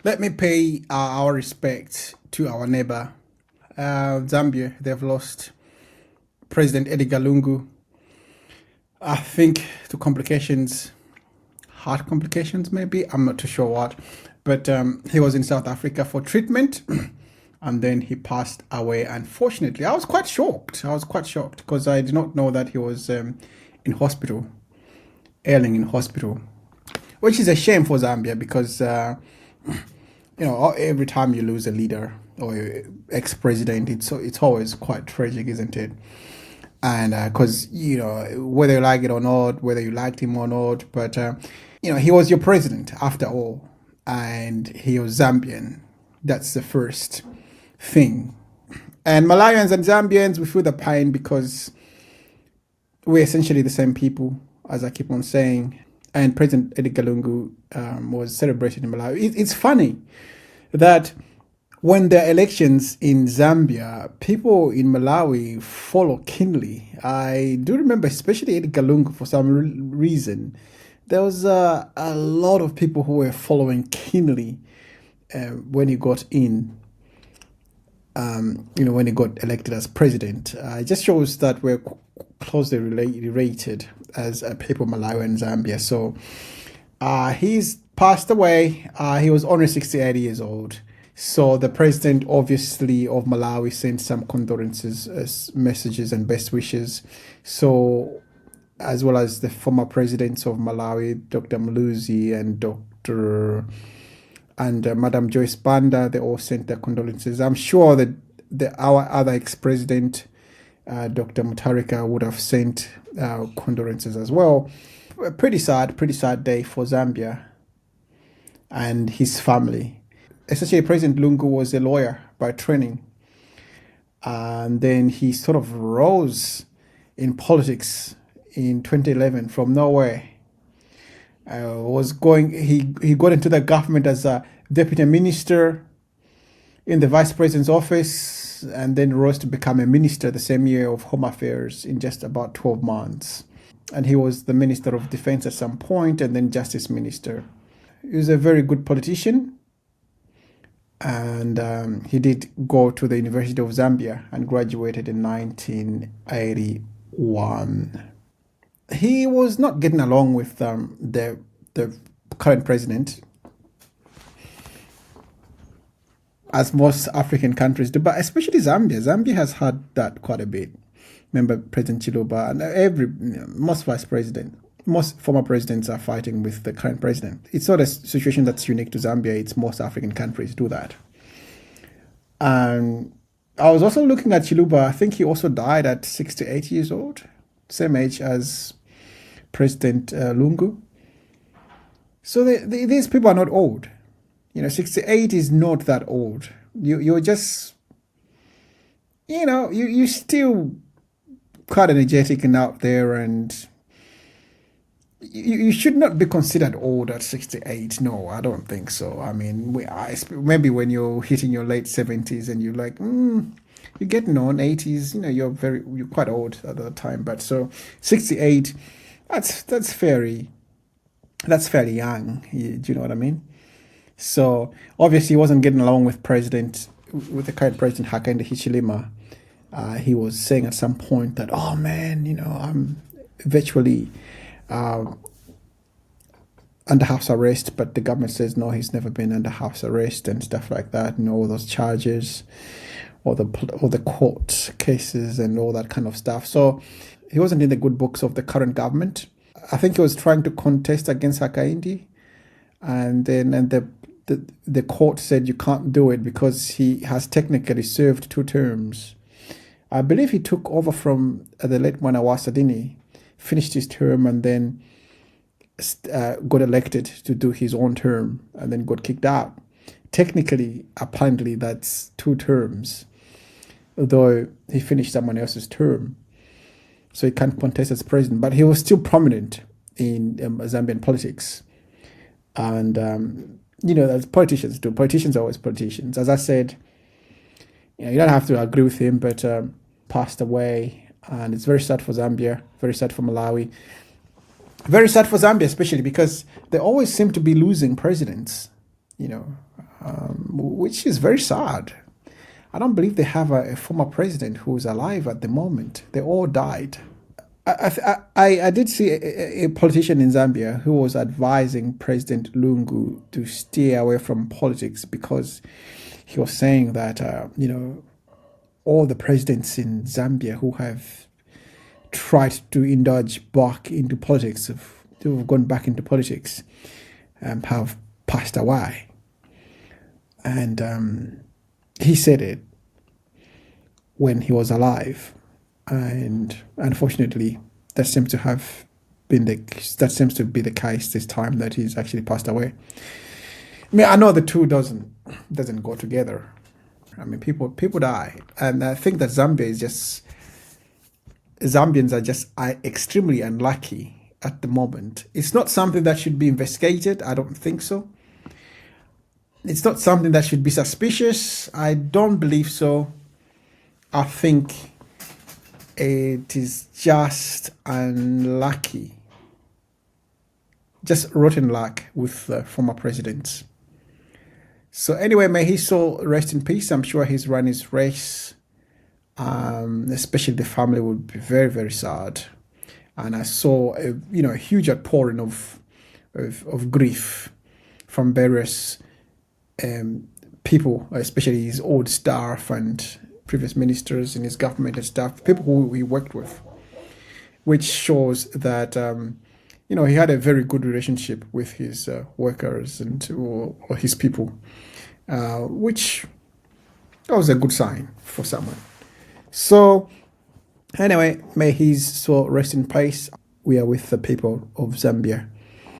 Let me pay our respect to our neighbor, Zambia. They've lost President Edgar Lungu. I think to complications, heart complications, maybe. I'm not too sure what. But he was in South Africa for treatment and then he passed away, unfortunately. I was quite shocked. I was quite shocked because I did not know that he was in hospital, ailing in hospital, which is a shame for Zambia because every time you lose a leader or ex-president, it's always quite tragic, isn't it? And because whether you like it or not, whether you liked him or not, but he was your president after all, and he was Zambian. That's the first thing. And Malawians and Zambians, we feel the pain because we're essentially the same people, as I keep on saying. And President Edgar Lungu was celebrated in Malawi. It's funny that when there are elections in Zambia, people in Malawi follow keenly. I do remember, especially Edgar Lungu, for some reason, there was a lot of people who were following keenly when he got in. When he got elected as president, it just shows that we're closely related as people, Malawi and Zambia. So he's passed away. He was only 68 years old. So the president, obviously, of Malawi sent some condolences, messages, and best wishes. So, as well as the former presidents of Malawi, Dr. Mluzi and Dr. and Madam Joyce Banda, they all sent their condolences. I'm sure that our other ex-president, Dr. Mutharika, would have sent condolences as well. A pretty sad day for Zambia and his family. Essentially, President Lungu was a lawyer by training, and then he sort of rose in politics in 2011 from nowhere. He got into the government as a deputy minister in the vice president's office, and then rose to become a minister the same year of Home Affairs in just about 12 months. And he was the Minister of Defense at some point, and then Justice Minister. He was a very good politician, and he did go to the University of Zambia and graduated in 1981. He was not getting along with the current president, as most African countries do, but especially Zambia. Zambia has had that quite a bit. Remember President Chiluba and most former presidents are fighting with the current president. It's not a situation that's unique to Zambia. It's most African countries do that. And I was also looking at Chiluba. I think he also died at 68 years old, same age as President Lungu. So these people are not old. 68 is not that old. You're just, you still quite energetic and out there, and you should not be considered old at 68. No, I don't think so. I mean, maybe when you're hitting your late 70s and you're like, you're getting on 80s, you're quite old at that time. But so 68, that's fairly young. Do you know what I mean? So obviously he wasn't getting along with the current president Hakainde Hichilema. He was saying at some point that, oh man, I'm virtually under house arrest, but the government says no, he's never been under house arrest and stuff like that, and all those charges, all the court cases and all that kind of stuff. So he wasn't in the good books of the current government. I think he was trying to contest against Hakainde, and the court said you can't do it because he has technically served 2 terms. I believe he took over from the late Mwanawa Sadini, finished his term, and then got elected to do his own term, and then got kicked out. Technically, apparently, that's 2 terms, although he finished someone else's term. So he can't contest as president, but he was still prominent in Zambian politics. And, as politicians do. Politicians are always politicians. As I said, you don't have to agree with him, but passed away. And it's very sad for Zambia, very sad for Malawi. Very sad for Zambia, especially because they always seem to be losing presidents. which is very sad. I don't believe they have a former president who's alive at the moment. They all died. I did see a politician in Zambia who was advising President Lungu to stay away from politics because he was saying that, all the presidents in Zambia who have tried to indulge back into politics, who have gone back into politics, have passed away. And he said it when he was alive. And unfortunately, that seems to be the case this time, that he's actually passed away. I mean, I know the two doesn't go together. I mean, people die, and I think that Zambians are just extremely unlucky at the moment. It's not something that should be investigated. I don't think so. It's not something that should be suspicious. I don't believe so. I think it is just unlucky, just rotten luck with the former presidents. So anyway, may his soul rest in peace. I'm sure he's run his race. Especially the family would be very, very sad. And I saw a huge outpouring of grief from various people, especially his old staff and previous ministers in his government and staff, people who he worked with, which shows that he had a very good relationship with his workers or his people, which was a good sign for someone. So anyway, may his soul rest in peace. We are with the people of Zambia.